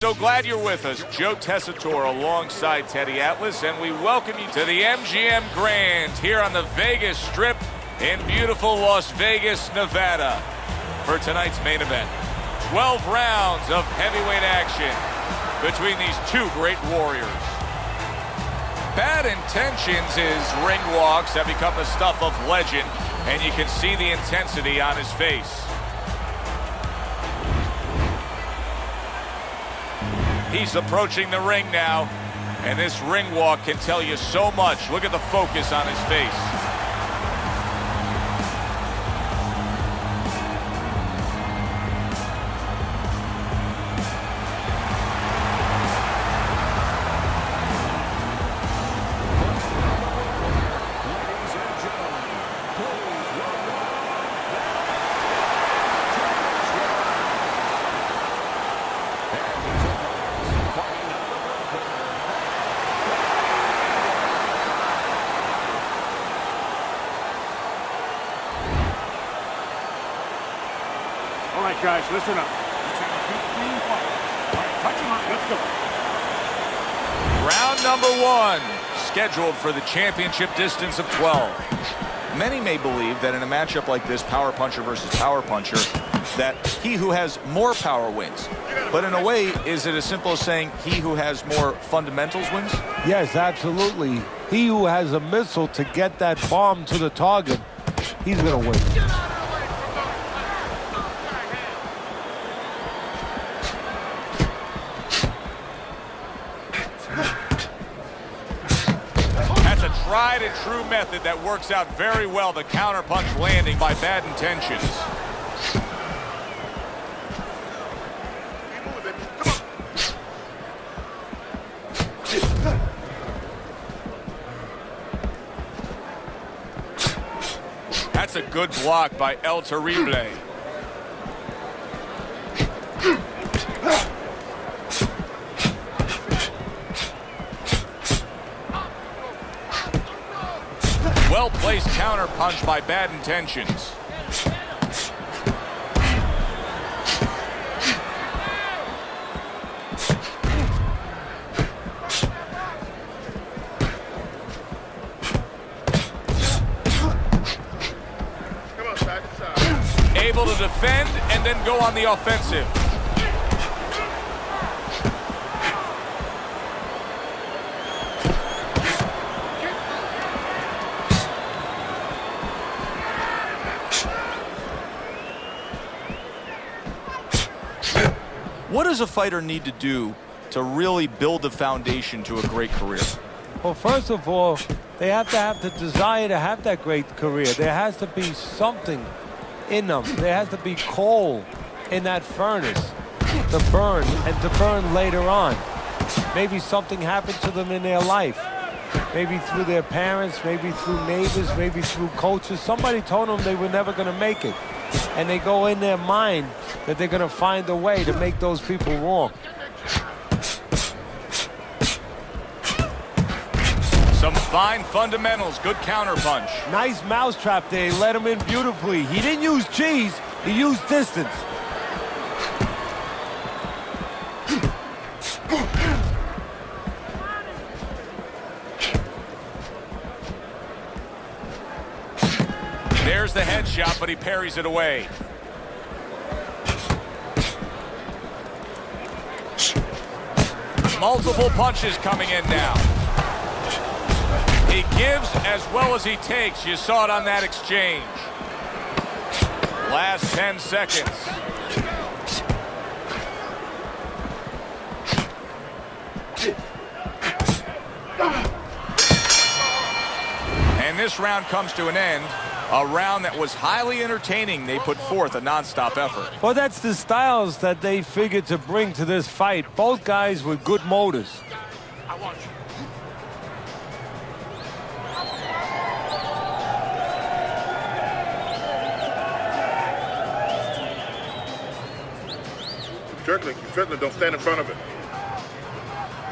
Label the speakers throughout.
Speaker 1: So glad you're with us. Joe Tessitore alongside Teddy Atlas, and we welcome you to the MGM Grand here on the Vegas Strip in beautiful Las Vegas, Nevada. For tonight's main event, 12 rounds of heavyweight action between these two great warriors. Bad Intentions' ring walks have become the stuff of legend, and you can see the intensity on his face. He's approaching the ring now, and this ring walk can tell you so much. Look at the focus on his face.
Speaker 2: All right, guys, listen up. Let's have a good, clean fight. All right, touch him up. Let's go.
Speaker 1: Round number one, scheduled for the championship distance of 12. Many may believe that in a matchup like this, power puncher versus power puncher, that he who has more power wins. But in a way, is it as simple as saying he who has more fundamentals wins?
Speaker 3: Yes, absolutely. He who has a missile to get that bomb to the target, he's going to win.
Speaker 1: Tried and true method that works out very well. The counterpunch landing by Bad Intentions. That's a good block by El Terrible. Well-placed counter punch by Bad Intentions. Able to defend and then go on the offensive. What does a fighter need to do to really build the foundation to a great career?
Speaker 3: Well, first of all, they have to have the desire to have that great career. There has to be something in them. There has to be coal in that furnace to burn and to burn later on. Maybe something happened to them in their life. Maybe through their parents, maybe through neighbors, maybe through coaches. Somebody told them they were never going to make it. And they go in their mind that they're going to find a way to make those people wrong.
Speaker 1: Some fine fundamentals, good counterpunch.
Speaker 3: Nice mousetrap there, he let him in beautifully. He didn't use cheese, he used distance.
Speaker 1: There's the headshot, but he parries it away. Multiple punches coming in now. He gives as well as he takes. You saw it on that exchange. Last 10 seconds. And this round comes to an end. A round that was highly entertaining. They put forth a non-stop effort.
Speaker 3: Well, that's the styles that they figured to bring to this fight. Both guys with good motors.
Speaker 2: I want you.
Speaker 4: Keep circling, don't stand in front of it.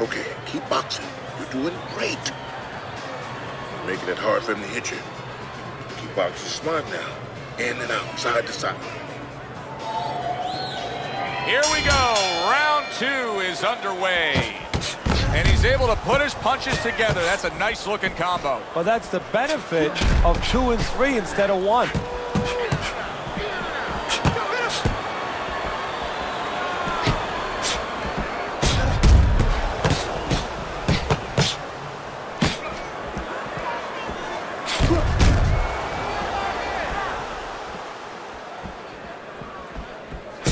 Speaker 4: Okay, keep boxing. You're doing great. Making it hard for him to hit you. Keep boxing smart now. In and out, side to side.
Speaker 1: Here we go, round 2 is underway. And he's able to put his punches together. That's a nice-looking combo.
Speaker 3: Well, that's the benefit of 2 and 3 instead of 1.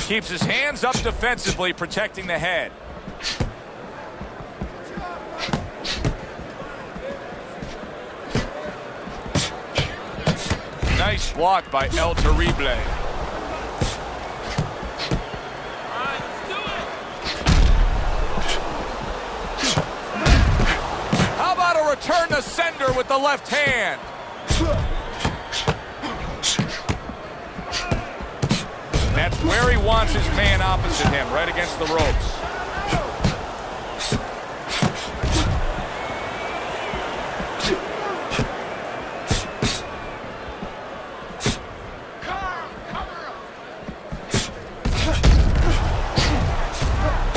Speaker 1: Keeps his hands up defensively, protecting the head. Nice block by El Terrible. How about a return to sender with the left hand? That's where he wants his man opposite him, right against the ropes.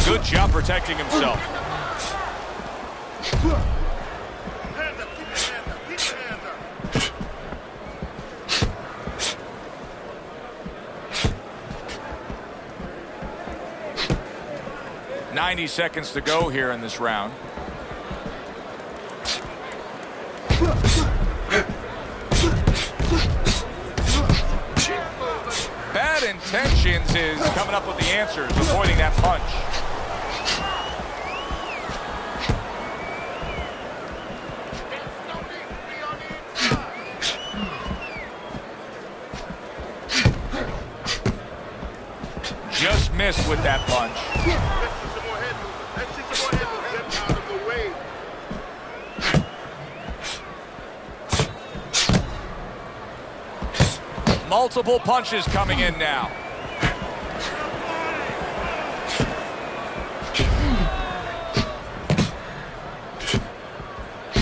Speaker 1: Good job protecting himself. 90 seconds to go here in this round. Bad intentions is coming up with the answers, avoiding that punch. Just missed with that punch. Multiple punches coming in now.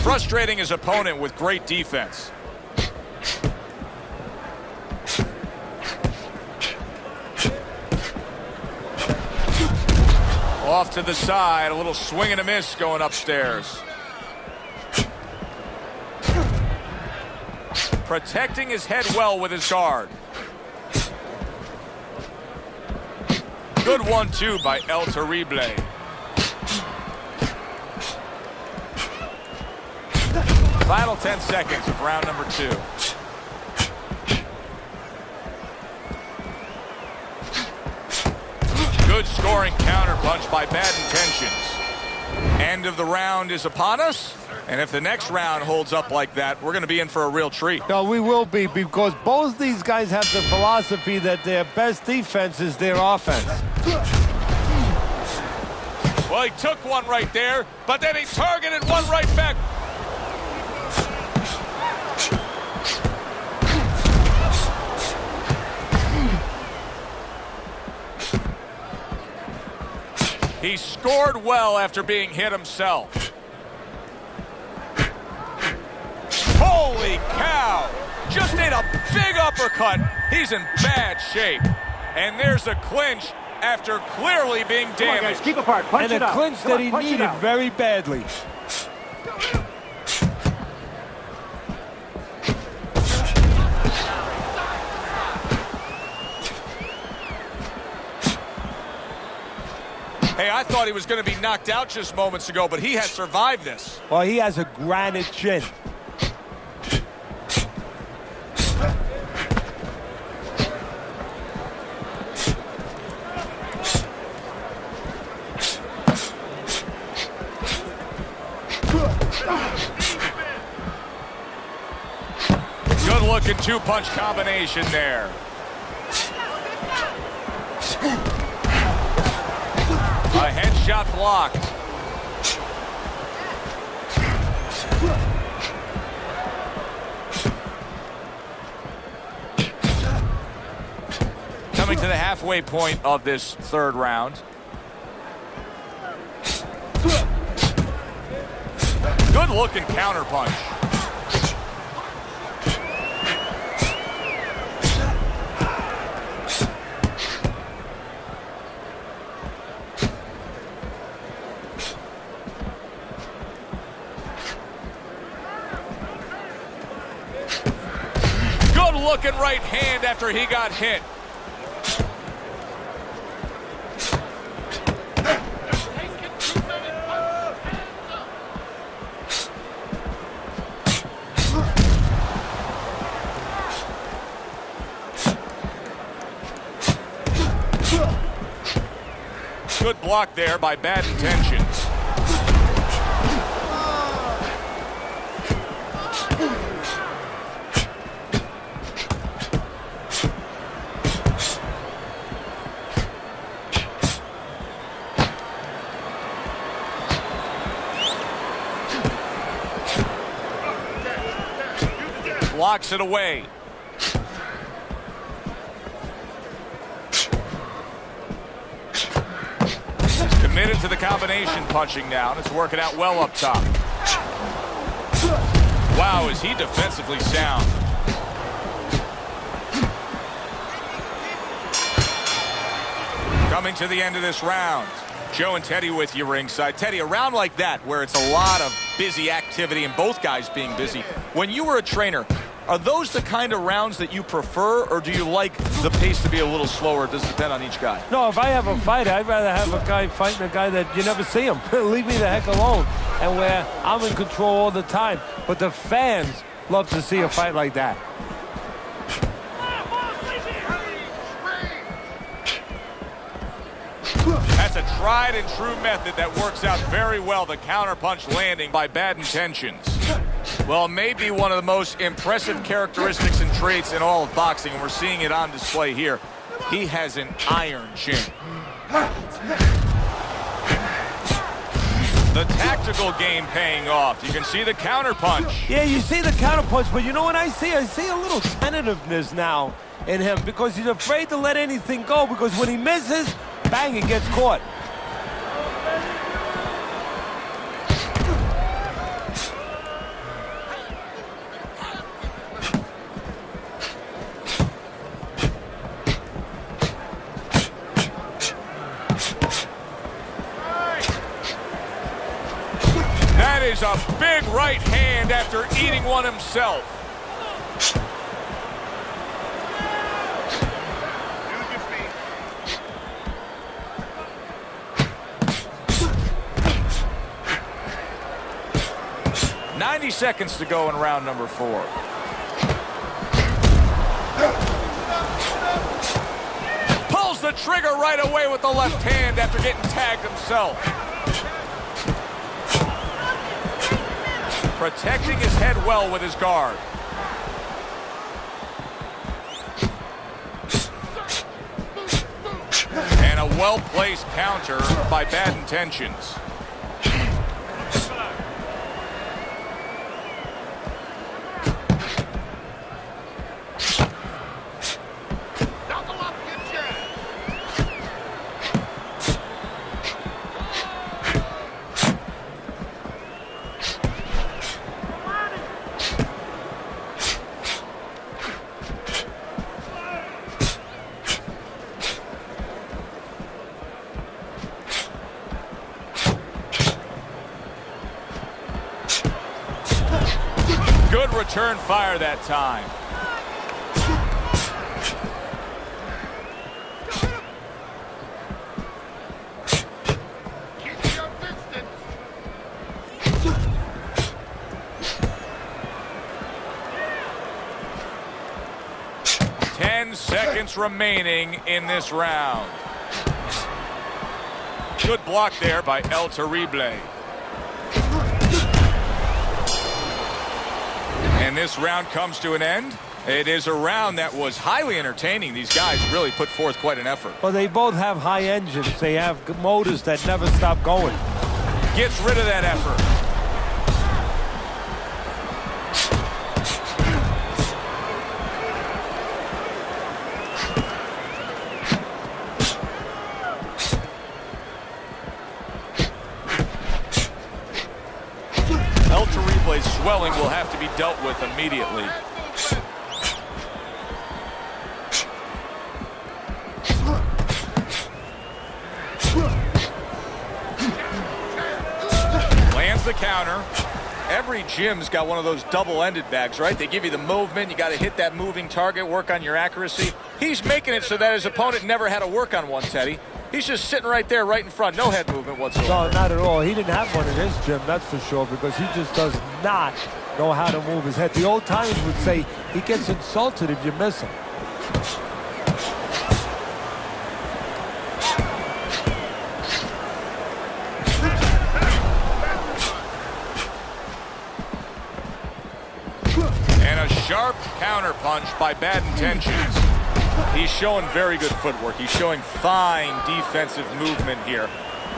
Speaker 1: Frustrating his opponent with great defense. Off to the side, a little swing and a miss going upstairs. Protecting his head well with his guard. Good 1-2 by El Terrible. Final 10 seconds of round number 2. Good scoring counter punch by Bad Intentions. End of the round is upon us. And if the next round holds up like that, we're going to be in for a real treat.
Speaker 3: No, we will be, because both these guys have the philosophy that their best defense is their offense.
Speaker 1: Well, he took one right there, but then he targeted one right back. He scored well after being hit himself. Holy cow! Just ate a big uppercut. He's in bad shape. And there's a clinch after clearly being damaged.
Speaker 2: Come on, guys, keep apart. Punch
Speaker 3: And
Speaker 2: it
Speaker 3: a
Speaker 2: out.
Speaker 3: clinch
Speaker 2: Come
Speaker 3: that
Speaker 2: on,
Speaker 3: he
Speaker 2: punch it
Speaker 3: needed
Speaker 2: out.
Speaker 3: very badly.
Speaker 1: Hey, I thought he was going to be knocked out just moments ago, but he has survived this.
Speaker 3: Well, he has a granite chin.
Speaker 1: Good-looking two-punch combination there. A headshot blocked. Coming to the halfway point of this third round. Good-looking counterpunch. Good-looking right hand after he got hit. Good block there by Bad Intentions. Blocks it away. He's committed to the combination punching now, and it's working out well up top. Wow, is he defensively sound. Coming to the end of this round. Joe and Teddy with you ringside. Teddy, a round like that where it's a lot of busy activity and both guys being busy. When you were a trainer, are those the kind of rounds that you prefer, or do you like the pace to be a little slower? Does it depend on each guy?
Speaker 3: No, if I have a fight, I'd rather have a guy fighting a guy that you never see him. Leave me the heck alone. And where I'm in control all the time. But the fans love to see a fight like that.
Speaker 1: That's a tried and true method that works out very well. The counterpunch landing by Bad Intentions. Well, maybe one of the most impressive characteristics and traits in all of boxing, and we're seeing it on display here. He has an iron chin. The tactical game paying off. You can see the counterpunch.
Speaker 3: Yeah, you see the counterpunch, but you know what I see? I see a little tentativeness now in him because he's afraid to let anything go, because when he misses, bang, he gets caught.
Speaker 1: That is a big right hand after eating one himself. Seconds to go in round number 4. Pulls the trigger right away with the left hand after getting tagged himself. Protecting his head well with his guard. And a well-placed counter by Bad Intentions. Good return fire that time.
Speaker 4: Keep your distance.
Speaker 1: 10 seconds remaining in this round. Good block there by El Terrible. And this round comes to an end. It is a round that was highly entertaining. These guys really put forth quite an effort.
Speaker 3: Well, they both have high engines. They have motors that never stop going.
Speaker 1: Gets rid of that effort. El Terrible's swelling will have to be dealt with immediately. Lands the counter. Every gym's got one of those double-ended bags, right? They give you the movement. You got to hit that moving target, work on your accuracy. He's making it so that his opponent never had to work on one, Teddy. He's just sitting right there, right in front. No head movement whatsoever.
Speaker 3: No, not at all. He didn't have one in his gym, that's for sure, because he just does not know how to move his head. The old timers would say he gets insulted if you miss him.
Speaker 1: And a sharp counter punch by Bad Intentions. He's showing very good footwork. He's showing fine defensive movement here.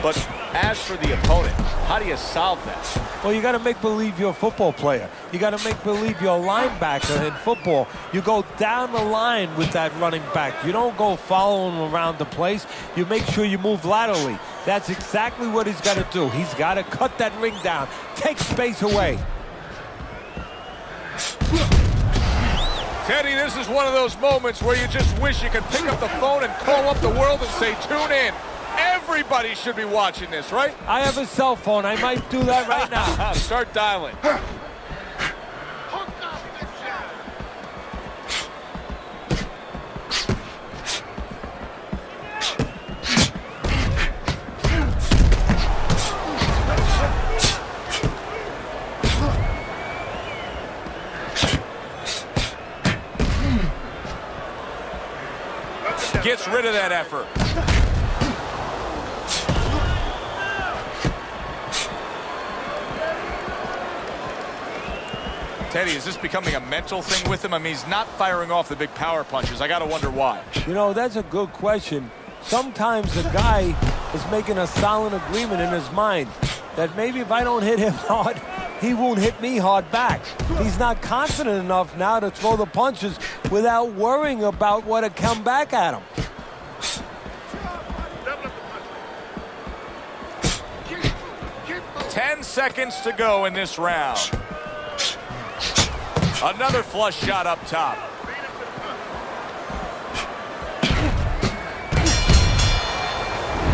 Speaker 1: But as for the opponent, how do you solve that?
Speaker 3: Well, you got to make believe you're a football player. You got to make believe you're a linebacker in football. You go down the line with that running back. You don't go following him around the place. You make sure you move laterally. That's exactly what he's got to do. He's got to cut that ring down, take space away.
Speaker 1: Teddy, this is one of those moments where you just wish you could pick up the phone and call up the world and say, tune in. Everybody should be watching this, right?
Speaker 3: I have a cell phone. I might do that right now.
Speaker 1: Start dialing. Gets rid of that effort. Teddy, is this becoming a mental thing with him? I mean, he's not firing off the big power punches. I got to wonder why.
Speaker 3: You know, that's a good question. Sometimes the guy is making a silent agreement in his mind that maybe if I don't hit him hard, he won't hit me hard back. He's not confident enough now to throw the punches without worrying about what to come back at him.
Speaker 1: Ten seconds to go in this round. Another flush shot up top.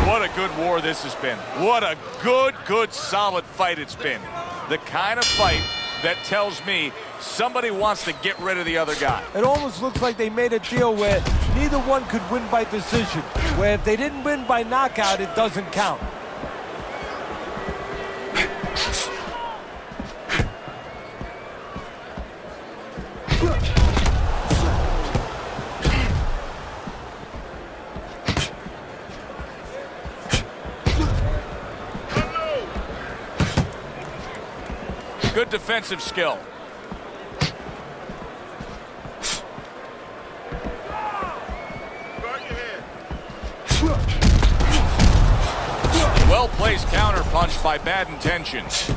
Speaker 1: What a good war this has been. What a good, solid fight it's been. The kind of fight that tells me somebody wants to get rid of the other guy.
Speaker 3: It almost looks like they made a deal where neither one could win by decision, where if they didn't win by knockout, it doesn't count.
Speaker 1: Good defensive skill. Well-placed counter punch by Bad Intentions.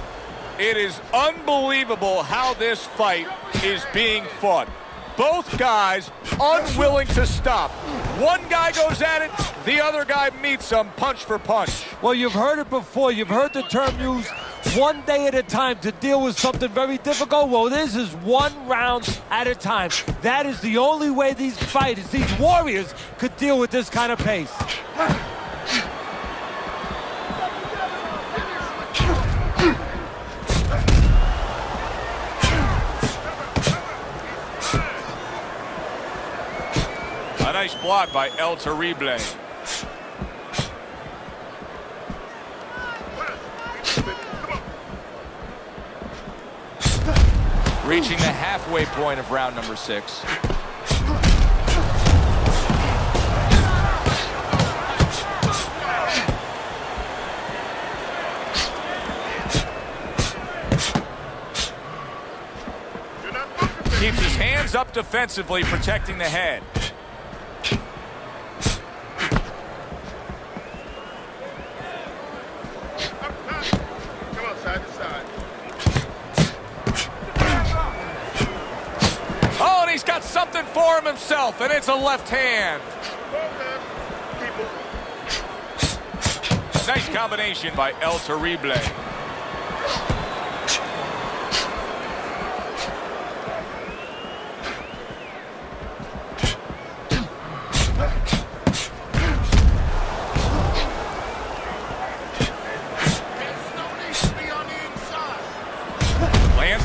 Speaker 1: It is unbelievable how this fight is being fought. Both guys unwilling to stop. One guy goes at it, the other guy meets him punch for punch.
Speaker 3: Well, you've heard it before. You've heard the term used, one day at a time to deal with something very difficult. Well, this is one round at a time. That is the only way these fighters, these warriors, could deal with this kind of pace.
Speaker 1: A nice block by El Terrible. Reaching the halfway point of round number 6. Keeps his hands up defensively, protecting the head. Oh, and he's got something for him himself, and it's a left hand. Nice combination by El Terrible.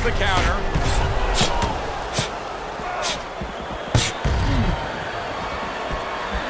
Speaker 1: the counter.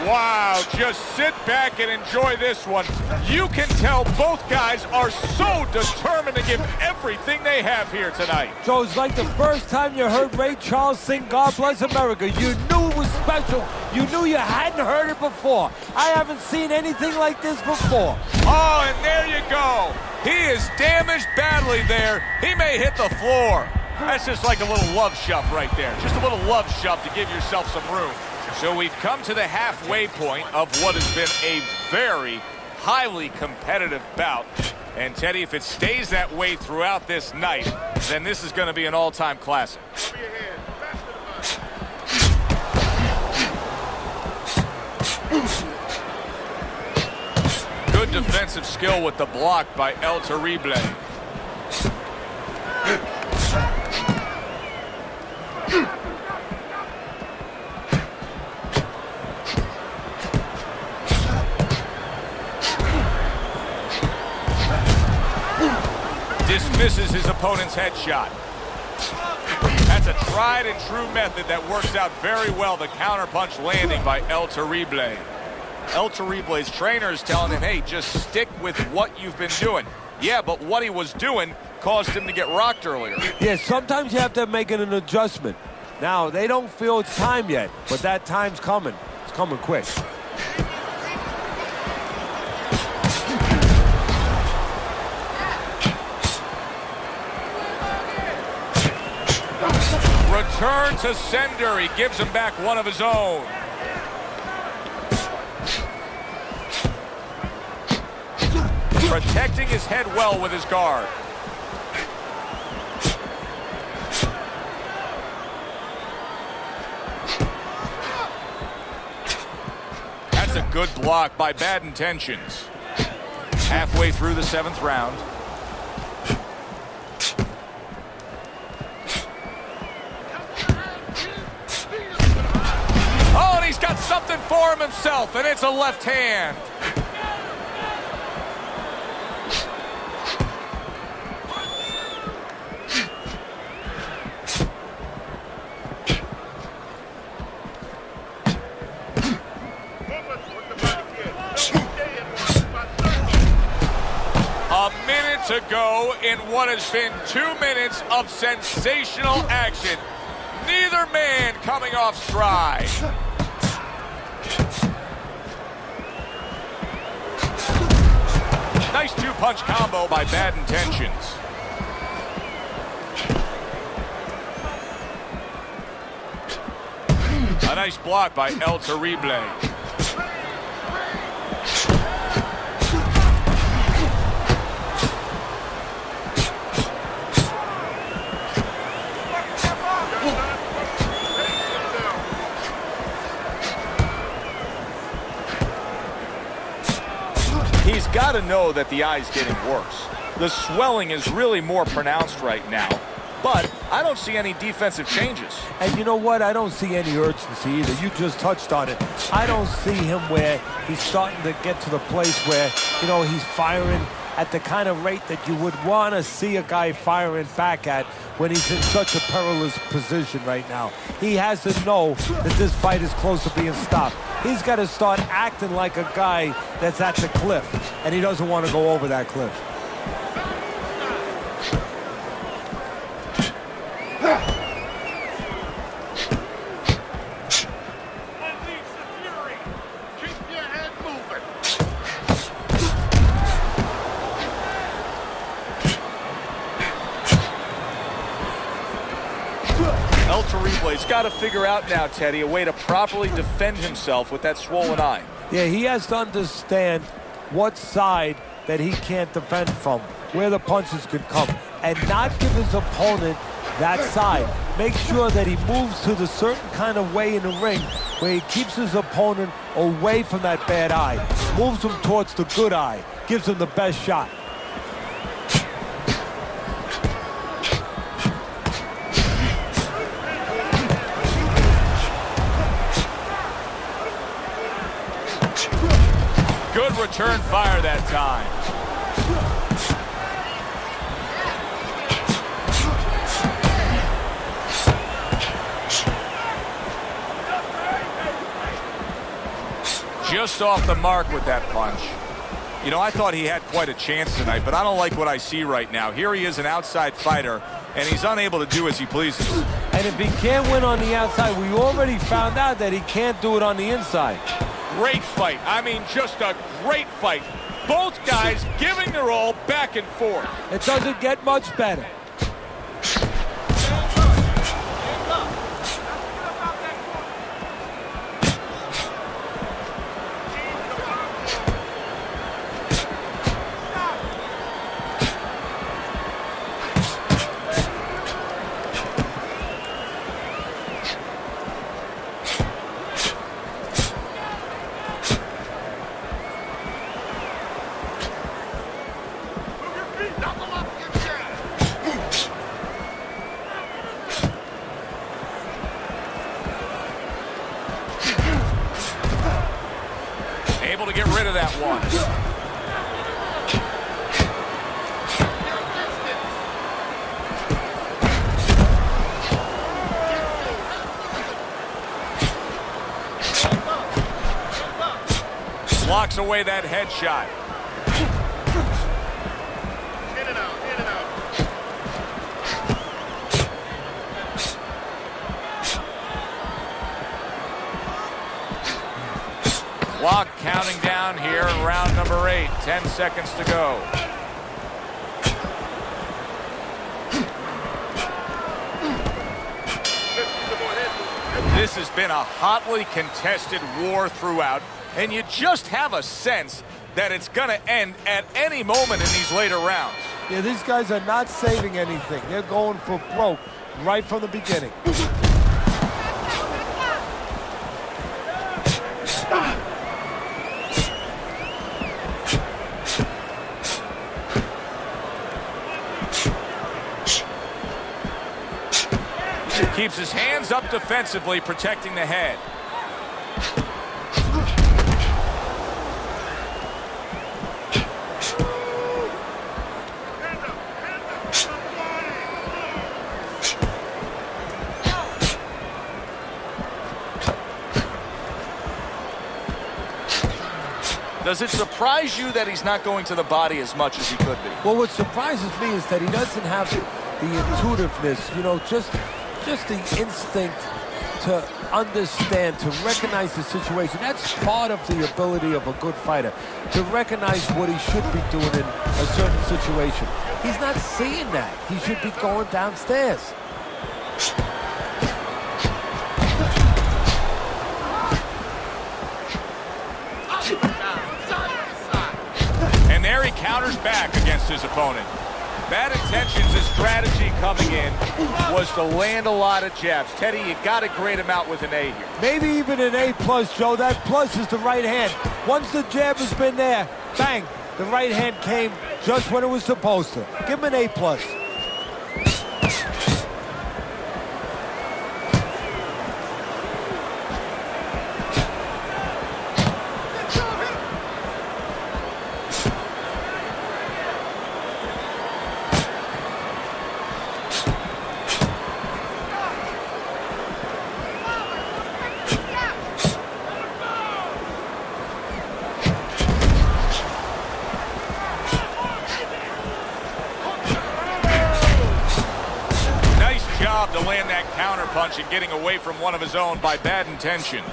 Speaker 1: Wow, just sit back and enjoy this one. You can tell both guys are so determined to give everything they have here tonight.
Speaker 3: So it's like the first time you heard Ray Charles sing God Bless America. You knew it was special. You knew you hadn't heard it before. I haven't seen anything like this before.
Speaker 1: Oh, and there you go. He is damaged badly there. He may hit the floor. That's just like a little love shove right there. Just a little love shove to give yourself some room. So we've come to the halfway point of what has been a very highly competitive bout. And Teddy, if it stays that way throughout this night, then this is going to be an all-time classic. Good defensive skill with the block by El Terrible. Dismisses his opponent's headshot. That's a tried and true method that works out very well. The counterpunch landing by El Terrible. El Terrible's trainer is telling him, hey, just stick with what you've been doing. Yeah, but what he was doing caused him to get rocked earlier.
Speaker 3: Yeah, sometimes you have to make an adjustment. Now, they don't feel it's time yet, but that time's coming. It's coming quick.
Speaker 1: Return to sender. He gives him back one of his own. Protecting his head well with his guard. That's a good block by Bad Intentions. Halfway through the 7th round. Oh, and he's got something for him himself, and it's a left hand. To go in what has been 2 minutes of sensational action. Neither man coming off stride. Nice two-punch combo by Bad Intentions. A nice block by El Terrible. He's got to know that the eye's getting worse. The swelling is really more pronounced right now, but I don't see any defensive changes.
Speaker 3: And you know what? I don't see any urgency either. You just touched on it. I don't see him where he's starting to get to the place where, you know, he's firing at the kind of rate that you would want to see a guy firing back at when he's in such a perilous position right now. He has to know that this fight is close to being stopped. He's got to start acting like a guy that's at the cliff, and he doesn't want to go over that cliff.
Speaker 1: El Terrible's got to figure out now, Teddy, a way to properly defend himself with that swollen eye.
Speaker 3: Yeah, he has to understand what side that he can't defend from, where the punches could come, and not give his opponent that side. Make sure that he moves to the certain kind of way in the ring where he keeps his opponent away from that bad eye, moves him towards the good eye, gives him the best shot.
Speaker 1: Good return fire that time. Just off the mark with that punch. You know, I thought he had quite a chance tonight, but I don't like what I see right now. Here he is, an outside fighter, and he's unable to do as he pleases.
Speaker 3: And if he can't win on the outside, we already found out that he can't do it on the inside.
Speaker 1: Great fight. I mean, just a great fight. Both guys giving their all back and forth.
Speaker 3: It doesn't get much better.
Speaker 1: Able to get rid of that one. Blocks away that headshot.
Speaker 4: In and out, in and out.
Speaker 1: Clock counting down here in round number 8. 10 seconds to go. This has been a hotly contested war throughout, and you just have a sense that it's going to end at any moment in these later rounds.
Speaker 3: Yeah, these guys are not saving anything. They're going for broke right from the beginning.
Speaker 1: Keeps his hands up defensively, protecting the head. Does it surprise you that he's not going to the body as much as he could be?
Speaker 3: Well, what surprises me is that he doesn't have the intuitiveness, you know, just the instinct to understand, to recognize the situation. That's part of the ability of a good fighter, to recognize what he should be doing in a certain situation. He's not seeing that. He should be going downstairs.
Speaker 1: And there he counters back against his opponent. Bad intentions, his strategy coming in was to land a lot of jabs. Teddy, you got to grade him out with an A here.
Speaker 3: Maybe even an A+, Joe. That plus is the right hand. Once the jab has been there, bang, the right hand came just when it was supposed to. Give him an A+.
Speaker 1: To land that counter punch and getting away from one of his own by bad intentions.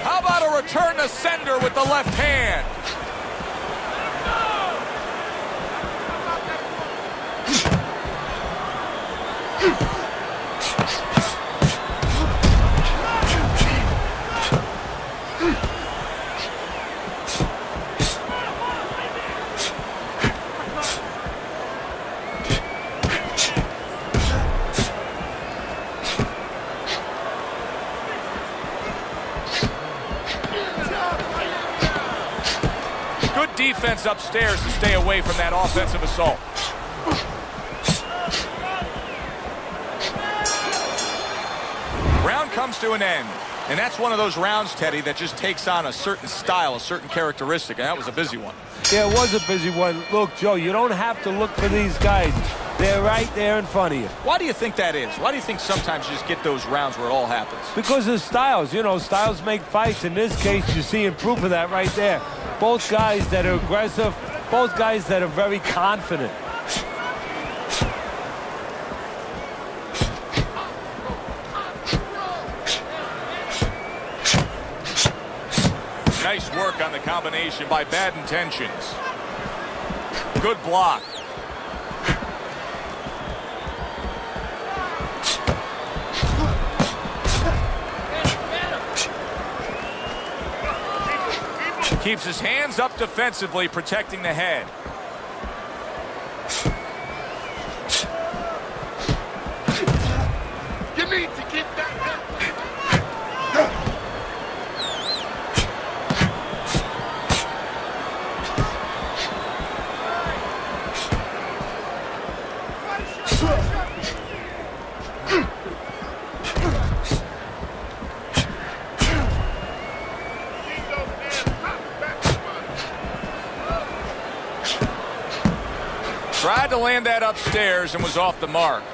Speaker 1: How about a return to sender with the left hand? Defense upstairs to stay away from that offensive assault. Round comes to an end, and that's one of those rounds, Teddy, that just takes on a certain style, a certain characteristic, and that was a busy one.
Speaker 3: Yeah, it was a busy one. Look, Joe, you don't have to look for these guys. They're right there in front of you.
Speaker 5: Why do you think that is? Why do you think sometimes you just get those rounds where it all happens?
Speaker 3: Because of styles. You know, styles make fights. In this case, you're seeing proof of that right there. Both guys that are aggressive, both guys that are very confident.
Speaker 1: Nice work on the combination by Bad Intentions. Good block. Keeps his hands up defensively, protecting the head.
Speaker 4: You need to keep that.
Speaker 1: Tried to land that upstairs and was off the mark.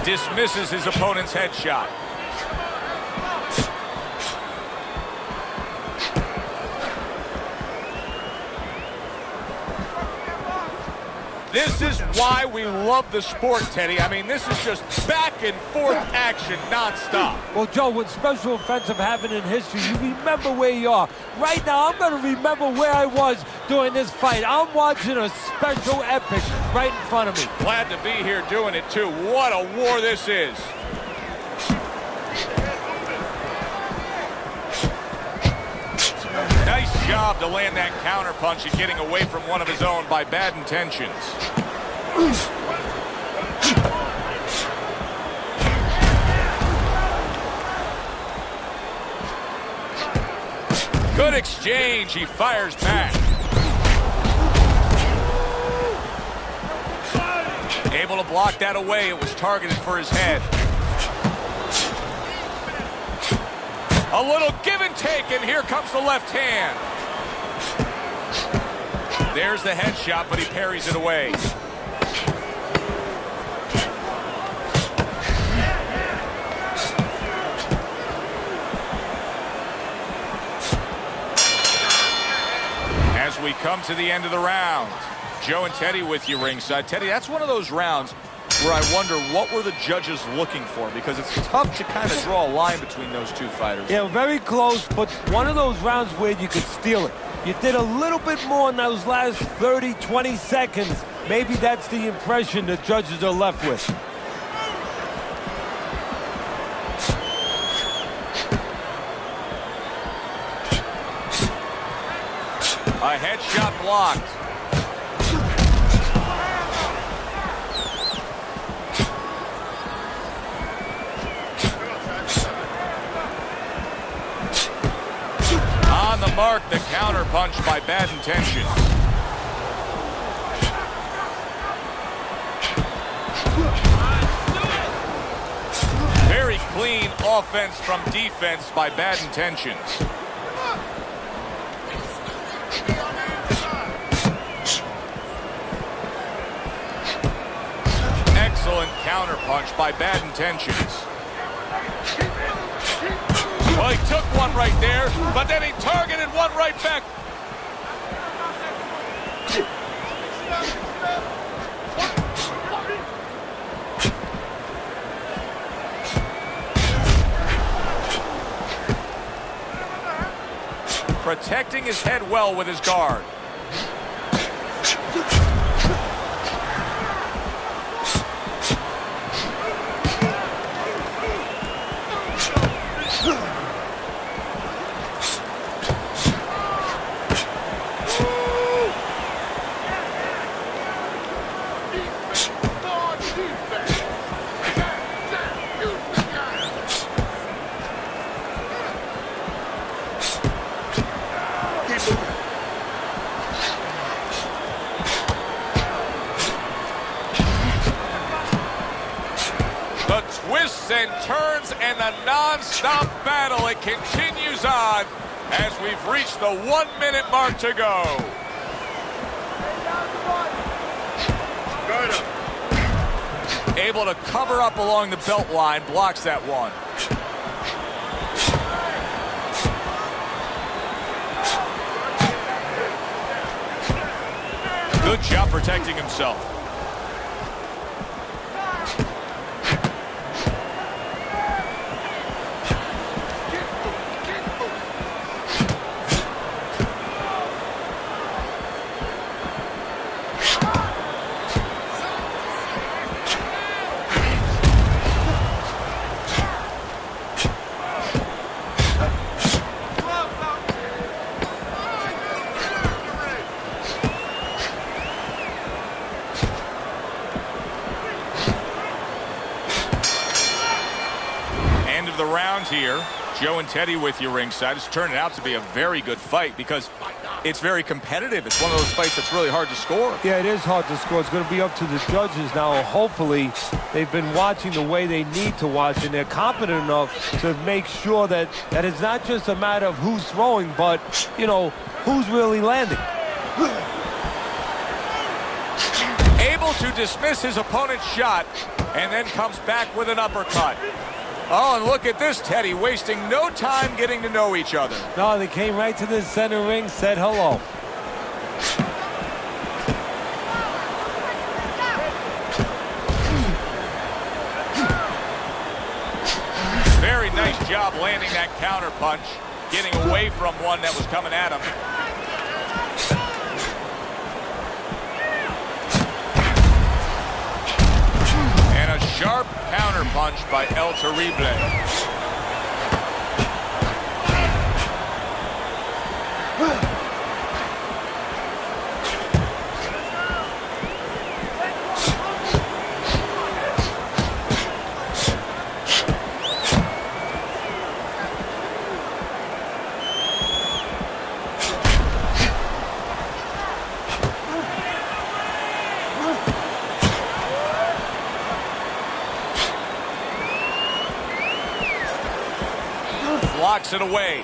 Speaker 1: Dismisses his opponent's headshot. This is why we love the sport, Teddy. I mean, this is just back and forth action nonstop.
Speaker 3: Well, Joe, with special offensive happening in history, you remember where you are. Right now, I'm going to remember where I was during this fight. I'm watching a special epic right in front of me.
Speaker 1: Glad to be here doing it, too. What a war this is. Nice job to land that counter punch and getting away from one of his own by Bad Intentions. Good exchange. He fires back. Able to block that away. It was targeted for his head. A little give and take, and here comes the left hand. There's the headshot, but he parries it away. As we come to the end of the round, Joe and Teddy with you ringside. Teddy, that's one of those rounds where I wonder what were the judges looking for, because it's tough to kind of draw a line between those two fighters.
Speaker 3: Yeah, very close, but one of those rounds where you could steal it. You did a little bit more in those last 30, 20 seconds. Maybe that's the impression the judges are left with.
Speaker 1: A headshot blocked. On the mark, the counter punch by Bad Intentions. Very clean offense from defense by Bad Intentions. Excellent counter punch by Bad Intentions. Well, he took one right there, but then he targeted one right back. Protecting his head well with his guard. twists and turns, and the non-stop battle, it continues on as we've reached the 1 minute mark to go. Able to cover up along the belt line, blocks that one. Good job protecting himself. The round here. Joe and Teddy with you ringside. It's turning out to be a very good fight because it's very competitive. It's one of those fights that's really hard to score.
Speaker 3: Yeah, it is hard to score. It's going to be up to the judges now. Hopefully, they've been watching the way they need to watch, and they're competent enough to make sure that it's not just a matter of who's throwing, but, you know, who's really landing.
Speaker 1: Able to dismiss his opponent's shot and then comes back with an uppercut. Oh, and look at this, Teddy, wasting no time getting to know each other.
Speaker 3: No, they came right to the center ring, said hello.
Speaker 1: Very nice job landing that counter punch, getting away from one that was coming at him. A sharp counter punch by El Terrible. Blocks it away.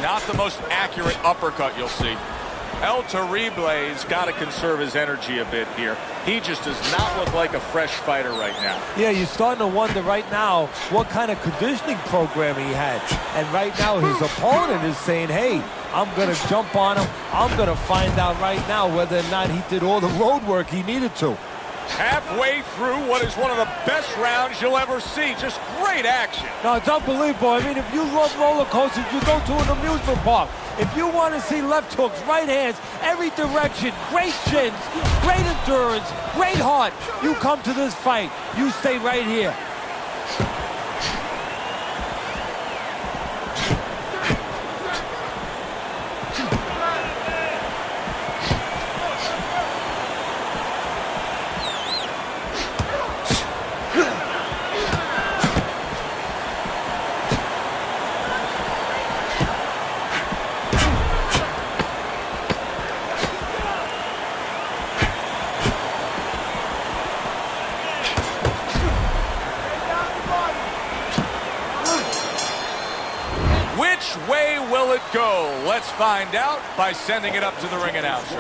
Speaker 1: Not the most accurate uppercut you'll see. El Terrible's got to conserve his energy a bit here. He just does not look like a fresh fighter right now.
Speaker 3: Yeah, you're starting to wonder right now what kind of conditioning program he had. And right now his opponent is saying, hey, I'm going to jump on him. I'm going to find out right now whether or not he did all the road work he needed to.
Speaker 1: Halfway through what is one of the best rounds you'll ever see. Just great action.
Speaker 3: No, it's unbelievable. I mean, if you love roller coasters, you go to an amusement park. If you want to see left hooks, right hands, every direction, great chins, great endurance, great heart, you come to this fight. You stay right here.
Speaker 1: Which way will it go? Let's find out by sending it up to the ring announcer.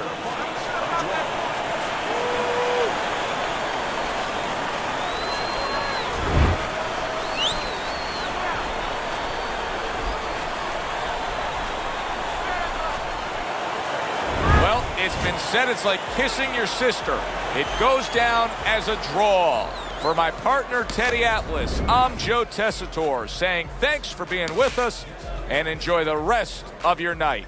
Speaker 1: Well, it's been said it's like kissing your sister. It goes down as a draw. For my partner, Teddy Atlas, I'm Joe Tessitore saying thanks for being with us and enjoy the rest of your night.